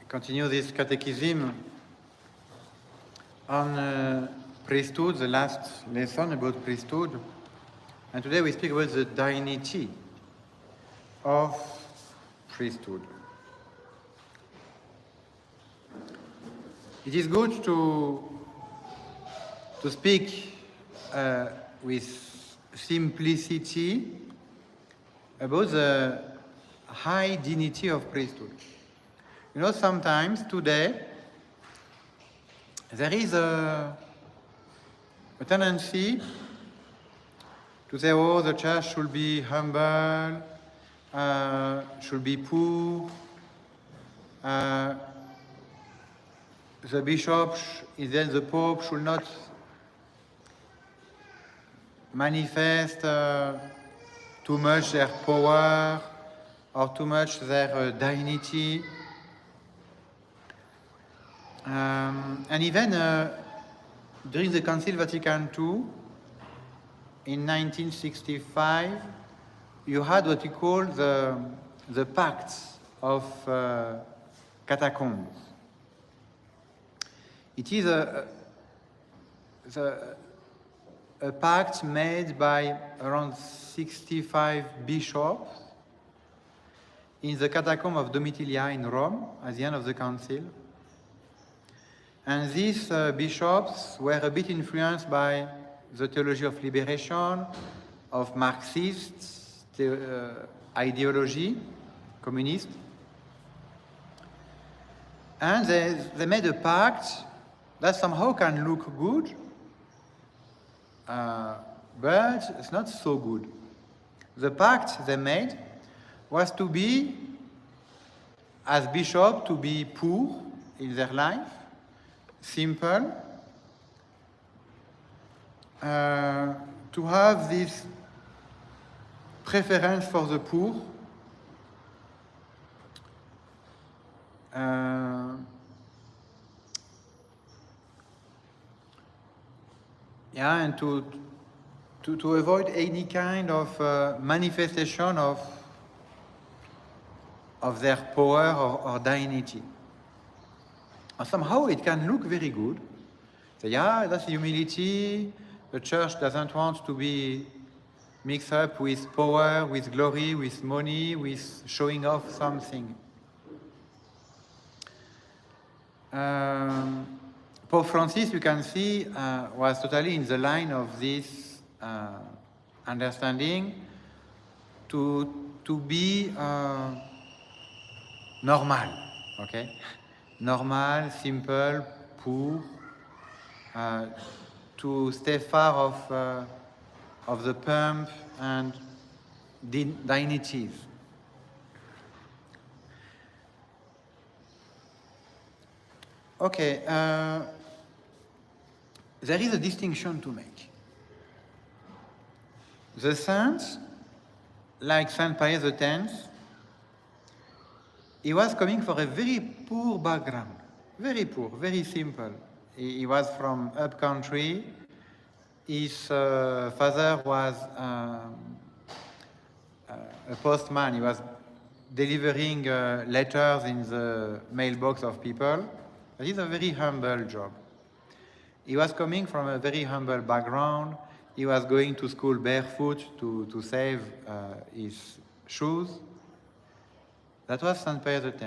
Continue this catechism on priesthood, the last lesson about priesthood. And today we speak about the dignity of priesthood. It is good to speak with simplicity about the high dignity of priesthood. You know, sometimes today there is a tendency to say, oh, the church should be humble, should be poor, the bishop, then the pope should not manifest too much their power or too much their dignity. And even during the Council Vatican II, in 1965, you had what you call the Pacts of Catacombs. It is a pact made by around 65 bishops in the catacomb of Domitilia in Rome at the end of the council. And these bishops were a bit influenced by the theology of liberation, of Marxist ideology, communist. And they made a pact that somehow can look good, but it's not so good. The pact they made was to be, as bishop, to be poor in their life, simple, to have this preference for the poor, and to avoid any kind of manifestation of their power or dignity. And somehow it can look very good. So yeah, that's humility. The church doesn't want to be mixed up with power, with glory, with money, with showing off something. Pope Francis, you can see, was totally in the line of this understanding to be normal, okay? Normal, simple, poor, to stay far of the pomp and dignities. Okay, there is a distinction to make. The saints, like Saint Pius X, he was coming from a very poor background, very poor, very simple. He was from up country. His father was a postman. He was delivering letters in the mailbox of people. But it's a very humble job. He was coming from a very humble background. He was going to school barefoot to save his shoes. That was Saint Pius X.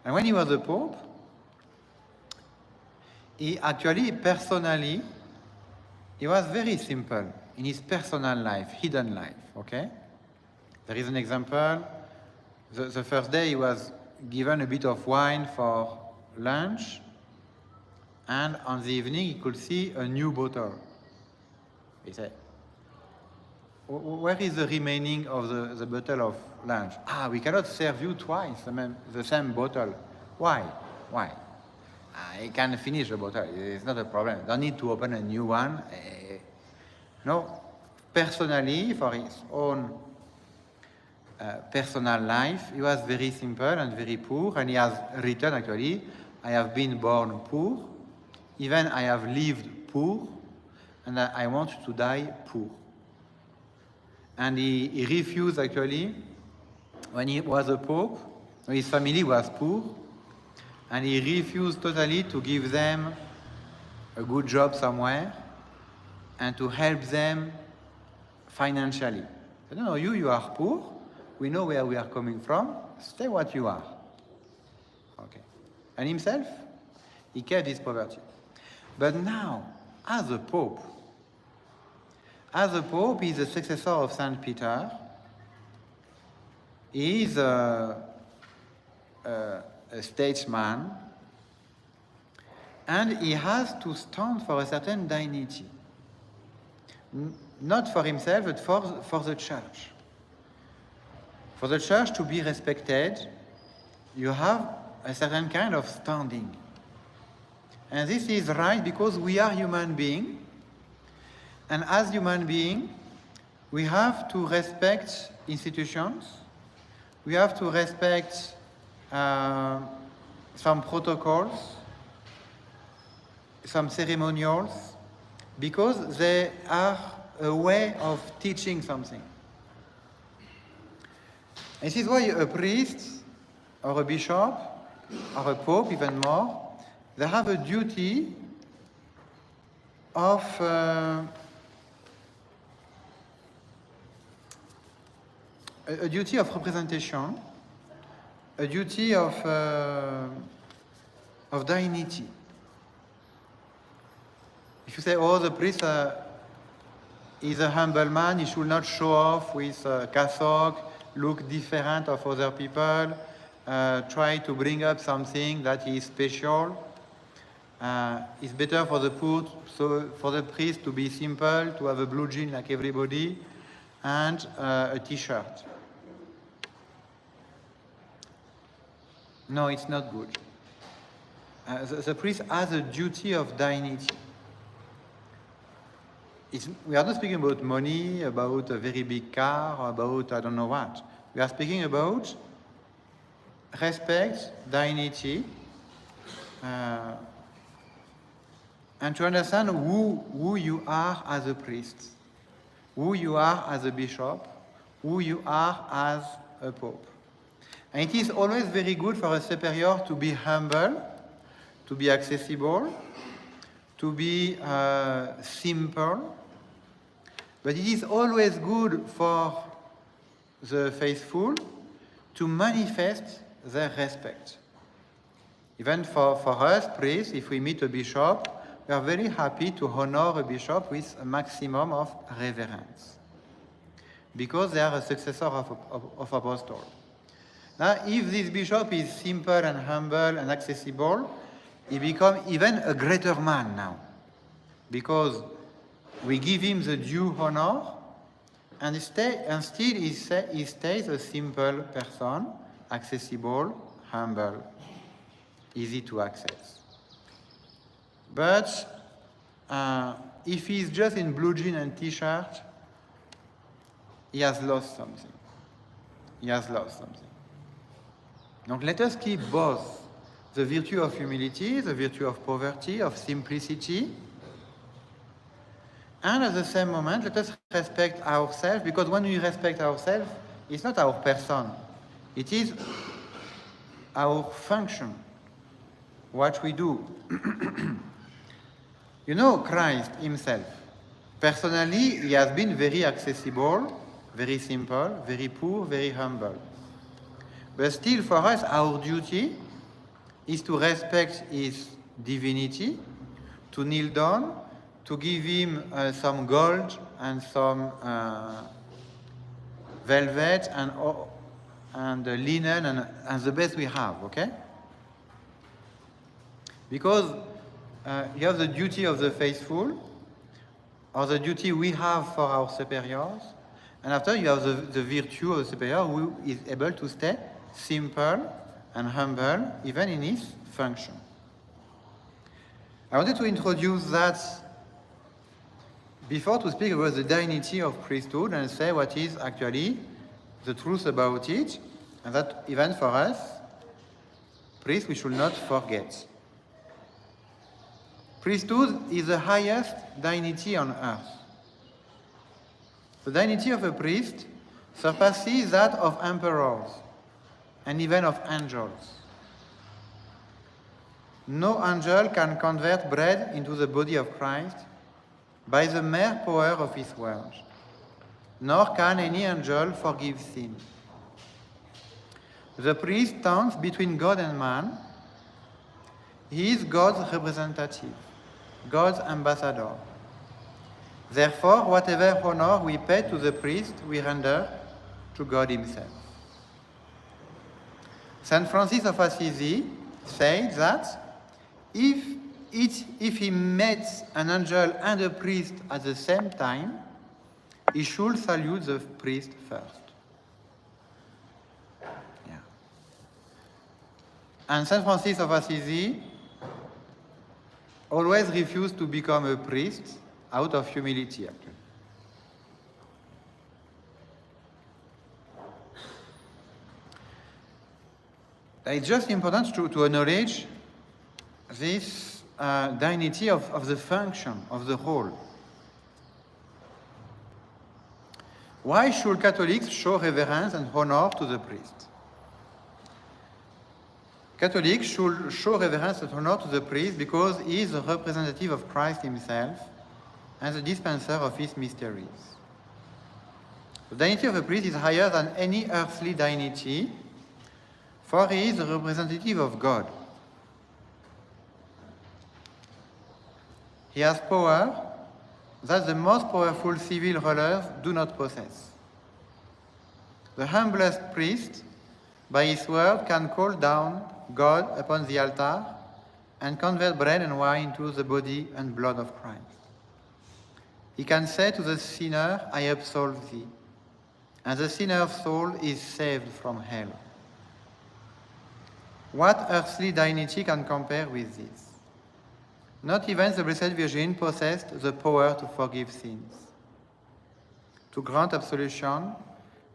And when he was a pope, he actually, personally, he was very simple in his personal life, hidden life, okay? There is an example. The first day he was given a bit of wine for lunch, and on the evening he could see a new bottle. He said, where is the remaining of the bottle of lunch? We cannot serve you twice the same bottle. Why? He can finish the bottle. It's not a problem. Don't need to open a new one. No, personally, for his own personal life. He was very simple and very poor, and he has written actually, I have been born poor, even I have lived poor, and I want to die poor. And he refused actually, when he was a pope, his family was poor, and he refused totally to give them a good job somewhere and to help them financially. So, no, you are poor, we know where we are coming from, stay what you are. Okay. And himself, he kept his poverty. But now, as a pope, he's the successor of Saint Peter. He is a statesman, and he has to stand for a certain dignity. Not for himself, but for the church. For the church to be respected, you have a certain kind of standing. And this is right because we are human beings. And as human beings, we have to respect institutions. We have to respect some protocols, some ceremonials, because they are a way of teaching something. This is why a priest, or a bishop, or a pope even more, they have a duty of a duty of representation, a duty of dignity. If you say, oh, the priest is a humble man, he should not show off with a cassock, look different of other people, try to bring up something that is special. It's better for the poor, so for the priest to be simple, to have a blue jean like everybody, and a t-shirt. No, it's not good. The priest has a duty of dignity. We are not speaking about money, about a very big car, or about I don't know what. We are speaking about respect, dignity, and to understand who you are as a priest, who you are as a bishop, who you are as a pope. And it is always very good for a superior to be humble, to be accessible, to be simple. But it is always good for the faithful to manifest their respect. Even for us, priests, if we meet a bishop, we are very happy to honor a bishop with a maximum of reverence, because they are a successor of apostle. Now, if this bishop is simple and humble and accessible, he becomes even a greater man now, because we give him the due honor, and still he stays a simple person, accessible, humble, easy to access. But if he's just in blue jean and t-shirt, he has lost something. Donc let us keep both the virtue of humility, the virtue of poverty, of simplicity, and at the same moment, let us respect ourselves, because when we respect ourselves, it's not our person, it is our function, what we do. You know, Christ himself, personally, he has been very accessible, very simple, very poor, very humble. But still, for us, our duty is to respect his divinity, to kneel down, to give him some gold and some velvet and linen and the best we have, okay? Because you have the duty of the faithful, or the duty we have for our superiors, and after you have the virtue of the superior who is able to stay simple and humble even in his function. I wanted to introduce that before to speak about the dignity of priesthood and say what is actually the truth about it, and that even for us, priests, we should not forget. Priesthood is the highest dignity on earth. The dignity of a priest surpasses that of emperors and even of angels. No angel can convert bread into the body of Christ by the mere power of his word, nor can any angel forgive sin. The priest stands between God and man. He is God's representative, God's ambassador. Therefore, whatever honor we pay to the priest, we render to God himself. Saint Francis of Assisi said that if he met an angel and a priest at the same time, he should salute the priest first. Yeah. And Saint Francis of Assisi always refused to become a priest out of humility, actually. It's just important to acknowledge this dignity of the function, of the role. Why should Catholics show reverence and honor to the priest? Catholics should show reverence and honor to the priest because he is the representative of Christ himself and the dispenser of his mysteries. The dignity of a priest is higher than any earthly dignity, for he is the representative of God. He has power that the most powerful civil rulers do not possess. The humblest priest, by his word, can call down God upon the altar and convert bread and wine into the body and blood of Christ. He can say to the sinner, I absolve thee, and the sinner's soul is saved from hell. What earthly dignity can compare with this? Not even the Blessed Virgin possessed the power to forgive sins, to grant absolution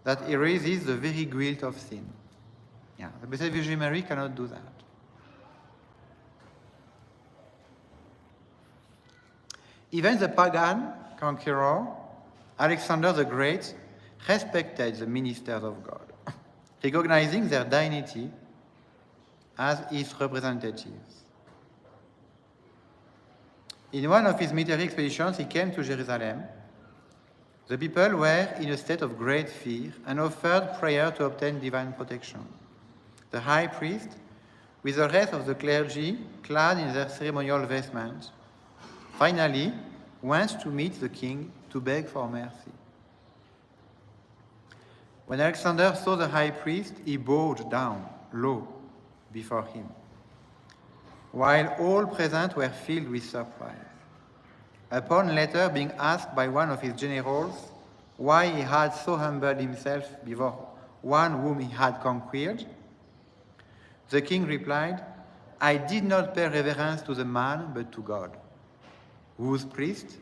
that erases the very guilt of sin. Yeah, the Blessed Virgin Mary cannot do that. Even the pagan conqueror, Alexander the Great, respected the ministers of God, recognizing their dignity as his representatives. In one of his military expeditions, he came to Jerusalem. The people were in a state of great fear and offered prayer to obtain divine protection. The high priest, with the rest of the clergy clad in their ceremonial vestments, finally went to meet the king to beg for mercy. When Alexander saw the high priest, he bowed down low before him, while all present were filled with surprise. Upon later being asked by one of his generals why he had so humbled himself before one whom he had conquered, the king replied, I did not pay reverence to the man, but to God, whose priest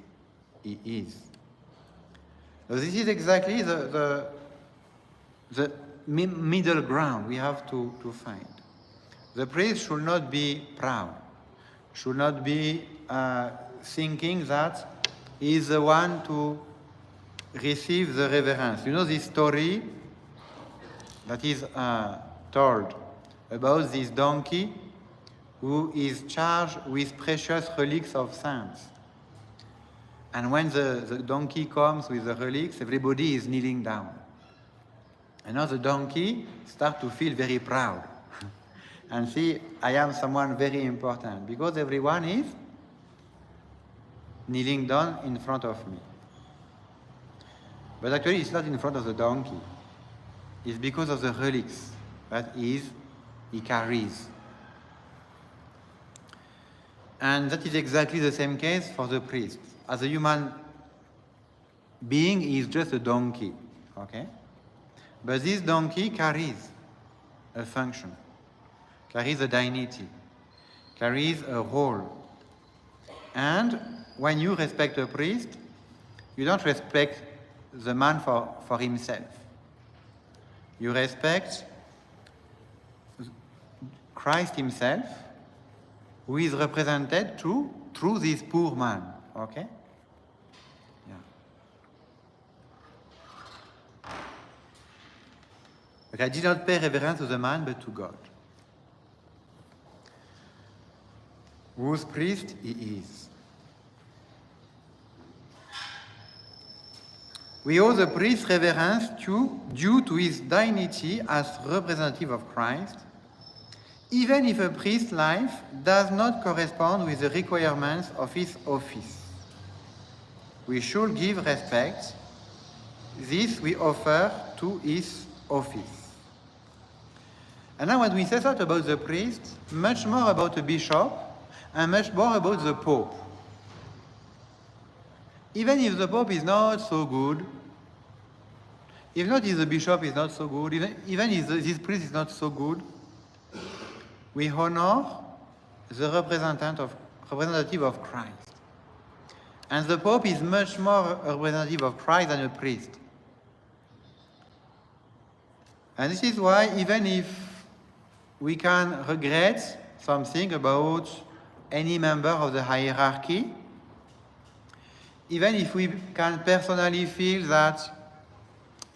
he is. So this is exactly the middle ground we have to find. The priest should not be proud, should not be thinking that he is the one to receive the reverence. You know this story that is told about this donkey who is charged with precious relics of saints. And when the donkey comes with the relics, everybody is kneeling down. And now the donkey starts to feel very proud and see, I am someone very important because everyone is kneeling down in front of me. But actually it's not in front of the donkey. It's because of the relics that he carries. And that is exactly the same case for the priest. As a human being, he is just a donkey, okay? But this donkey carries a function, carries a dignity, carries a role. And when you respect a priest, you don't respect the man for himself. you respect Christ himself, who is represented through this poor man. Okay? Yeah. But I did not pay reverence to the man, but to God, whose priest he is. We owe the priest reverence due to his dignity as representative of Christ, even if a priest's life does not correspond with the requirements of his office. We should give respect. This we offer to his office. And now when we say that about the priest, much more about the bishop and much more about the pope. Even if the pope is not so good, if the bishop is not so good, even if this priest is not so good, we honor the representative of Christ. And the Pope is much more a representative of Christ than a priest. And this is why, even if we can regret something about any member of the hierarchy, even if we can personally feel that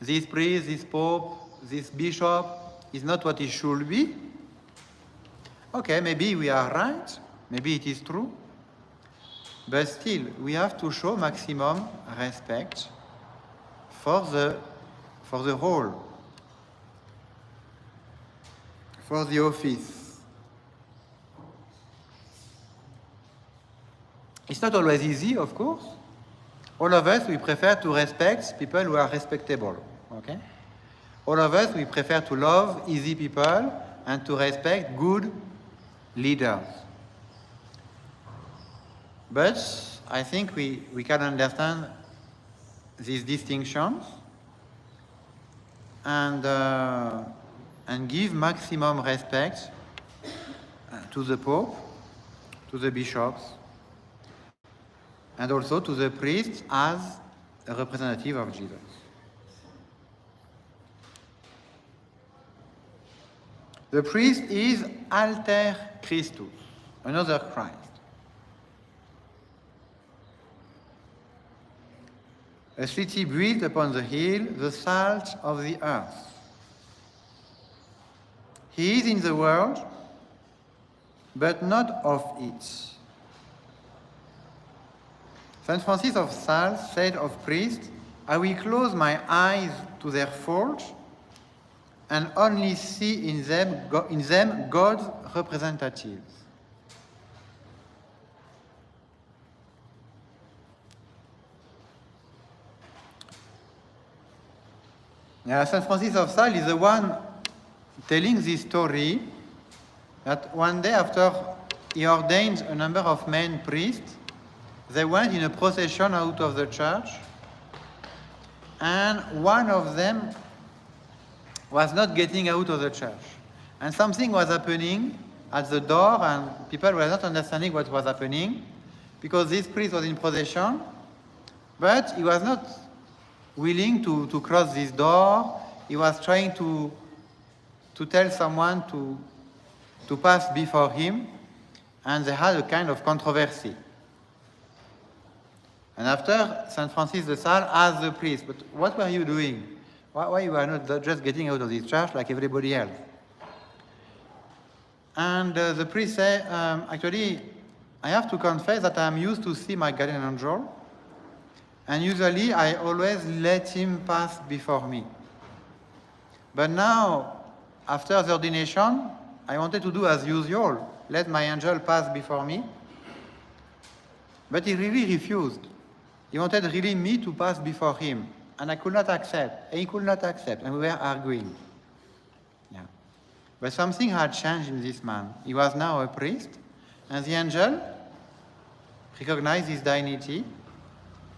this priest, this Pope, this bishop is not what he should be, okay, maybe we are right, maybe it is true, but still, we have to show maximum respect for the role, for the office. It's not always easy, of course. All of us, we prefer to respect people who are respectable, okay? All of us, we prefer to love easy people and to respect good leaders. But I think we can understand these distinctions and give maximum respect to the Pope, to the bishops, and also to the priest as a representative of Jesus. The priest is alter Christus, another Christ. A city built upon the hill, the salt of the earth. He is in the world, but not of it. St. Francis of Sales said of priests, I will close my eyes to their faults and only see in them God's representatives. Now, St. Francis of Sales is the one telling this story that one day after he ordained a number of men priests, they went in a procession out of the church, and one of them was not getting out of the church. And something was happening at the door, and people were not understanding what was happening, because this priest was in procession, but he was not willing to cross this door. He was trying to tell someone to pass before him, and they had a kind of controversy. And after, St. Francis de Sales asked the priest, but what were you doing? Why you are not just getting out of this church like everybody else? And the priest said, actually, I have to confess that I am used to see my guardian angel, and usually I always let him pass before me. But now, after the ordination, I wanted to do as usual, let my angel pass before me. But he really refused. He wanted really me to pass before him. And I could not accept. And he could not accept. And we were arguing. Yeah. But something had changed in this man. He was now a priest. And the angel recognized his dignity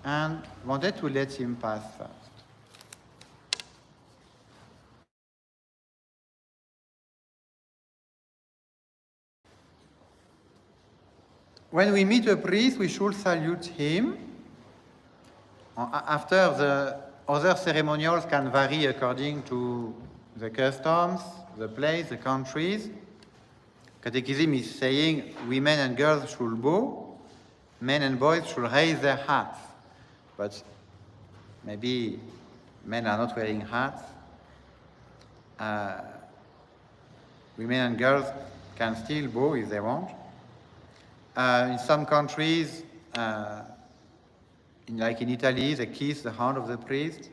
and wanted to let him pass first. When we meet a priest, we should salute him. After the other ceremonials can vary according to the customs, the place, the countries. Catechism is saying women and girls should bow, men and boys should raise their hats. But maybe men are not wearing hats. Women and girls can still bow if they want. In some countries, like in Italy, they kiss the hand of the priest.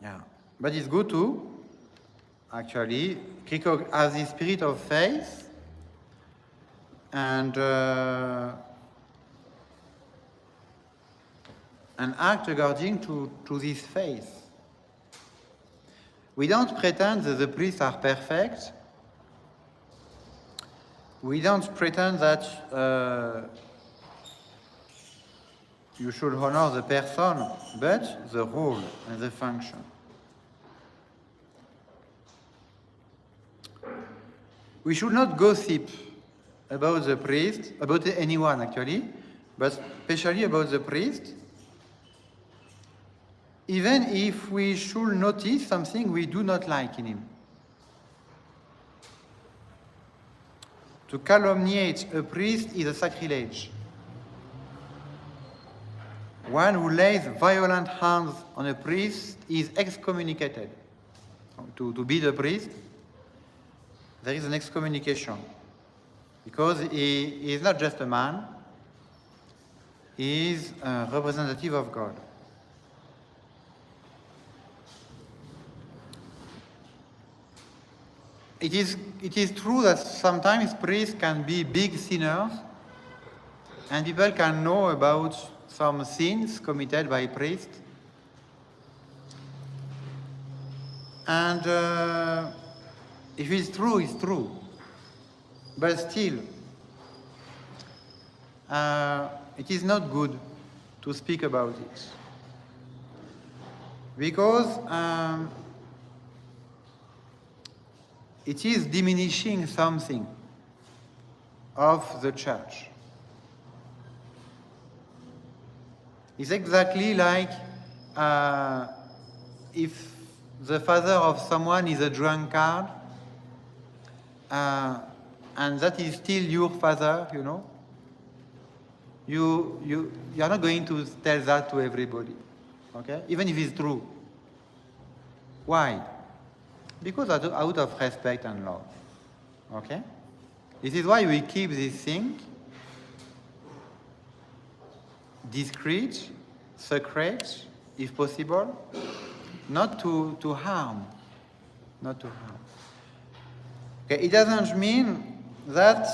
Yeah, but it's good to actually have the spirit of faith and act according to this faith. We don't pretend that the priests are perfect. We don't pretend that you should honor the person, but the role and the function. We should not gossip about the priest, about anyone actually, but especially about the priest, even if we should notice something we do not like in him. To calumniate a priest is a sacrilege. One who lays violent hands on a priest is excommunicated. To be the priest, there is an excommunication. Because he is not just a man, he is a representative of God. It is true that sometimes priests can be big sinners, and people can know about some sins committed by priests. And if it's true, it's true. But still, it is not good to speak about it. Because it is diminishing something of the church. It's exactly like if the father of someone is a drunkard, and that is still your father, you know, you are not going to tell that to everybody, okay? Even if it's true. Why? Because out of respect and love, okay? This is why we keep this thing discreet, secret, if possible, not to harm, not to harm. Okay, it doesn't mean that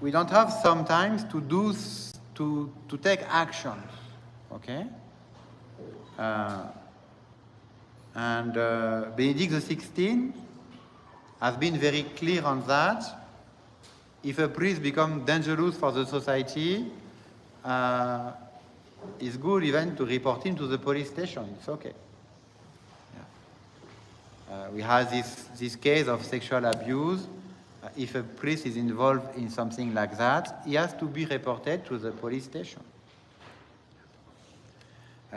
we don't have sometimes to take actions, okay? And Benedict XVI has been very clear on that. If a priest becomes dangerous for the society, it's good even to report him to the police station. It's okay. Yeah. We have this case of sexual abuse. If a priest is involved in something like that, he has to be reported to the police station.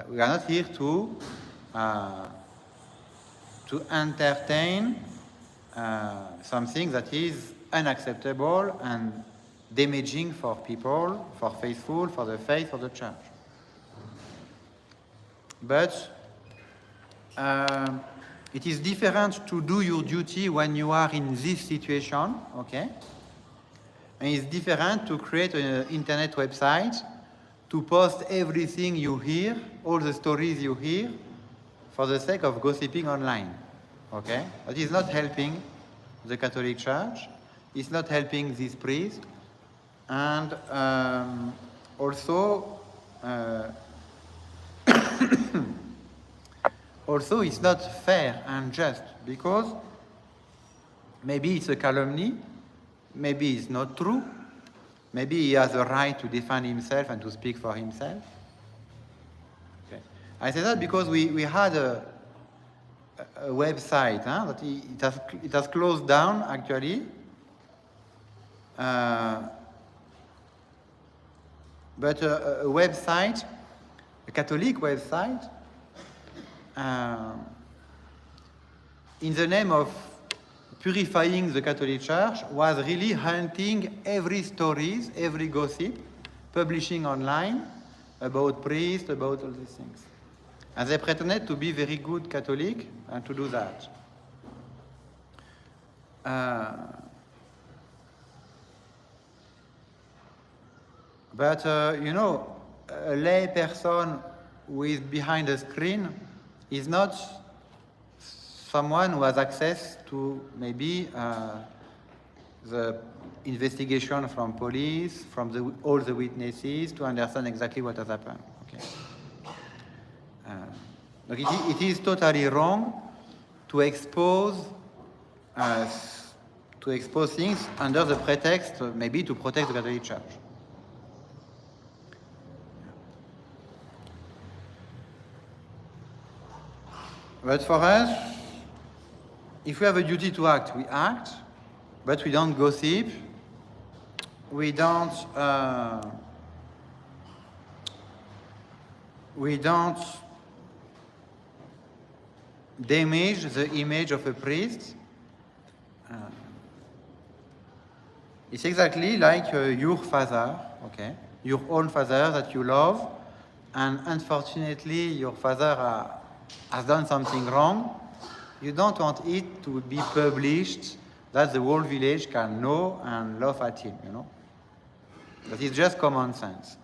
We are not here to entertain something that is unacceptable and damaging for people, for faithful, for the faith of the church. But it is different to do your duty when you are in this situation, okay? And it's different to create an internet website, to post everything you hear, all the stories you hear, for the sake of gossiping online, okay? That is not helping the Catholic Church. It's not helping this priest. And also it's not fair and just, because maybe it's a calumny, maybe it's not true, maybe he has a right to defend himself and to speak for himself. Okay. I say that because we had a website that it has closed down actually. But a website a Catholic website, in the name of purifying the Catholic Church, was really hunting every stories, every gossip, publishing online about priests, about all these things. And they pretended to be very good Catholic and to do that. But you know, a lay person who is behind a screen is not someone who has access to maybe the investigation from police, from all the witnesses, to understand exactly what has happened. Okay. It is totally wrong to expose things under the pretext, maybe to protect the Catholic Church. But for us, if we have a duty to act, we act, but we don't gossip, we don't damage the image of a priest. It's exactly like your father, okay? Your own father that you love, and unfortunately your father has done something wrong. You don't want it to be published that the whole village can know and laugh at him, you know? That is just common sense.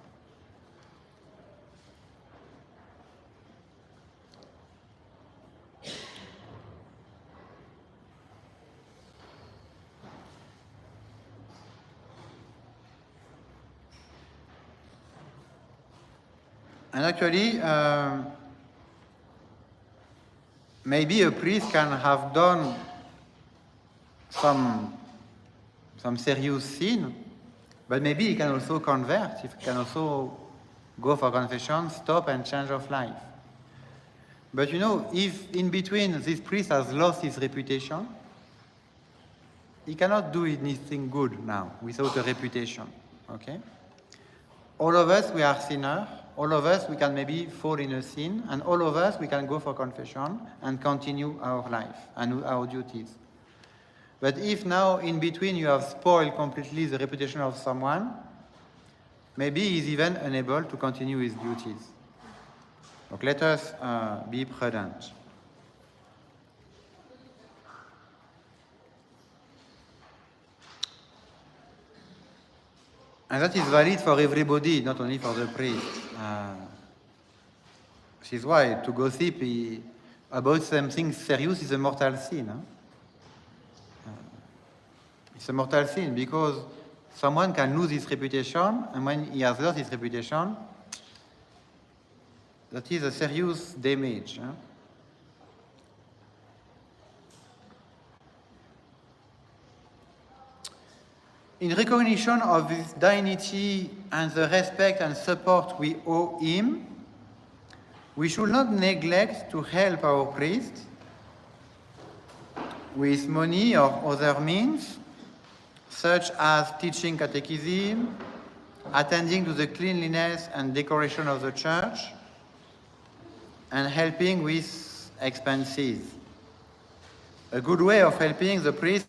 And actually, maybe a priest can have done some serious sin, but maybe he can also convert. He can also go for confession, stop, and change of life. But you know, if in between this priest has lost his reputation, he cannot do anything good now without a reputation. Okay? All of us, we are sinners. All of us, we can maybe fall in a sin, and all of us, we can go for confession and continue our life and our duties. But if now, in between, you have spoiled completely the reputation of someone, maybe he's even unable to continue his duties. So let us be prudent. And that is valid for everybody, not only for the priest. This is why to gossip about something serious is a mortal sin. It's a mortal sin because someone can lose his reputation, and when he has lost his reputation, that is a serious damage. In recognition of his dignity and the respect and support we owe him, we should not neglect to help our priest with money or other means, such as teaching catechism, attending to the cleanliness and decoration of the church, and helping with expenses. A good way of helping the priest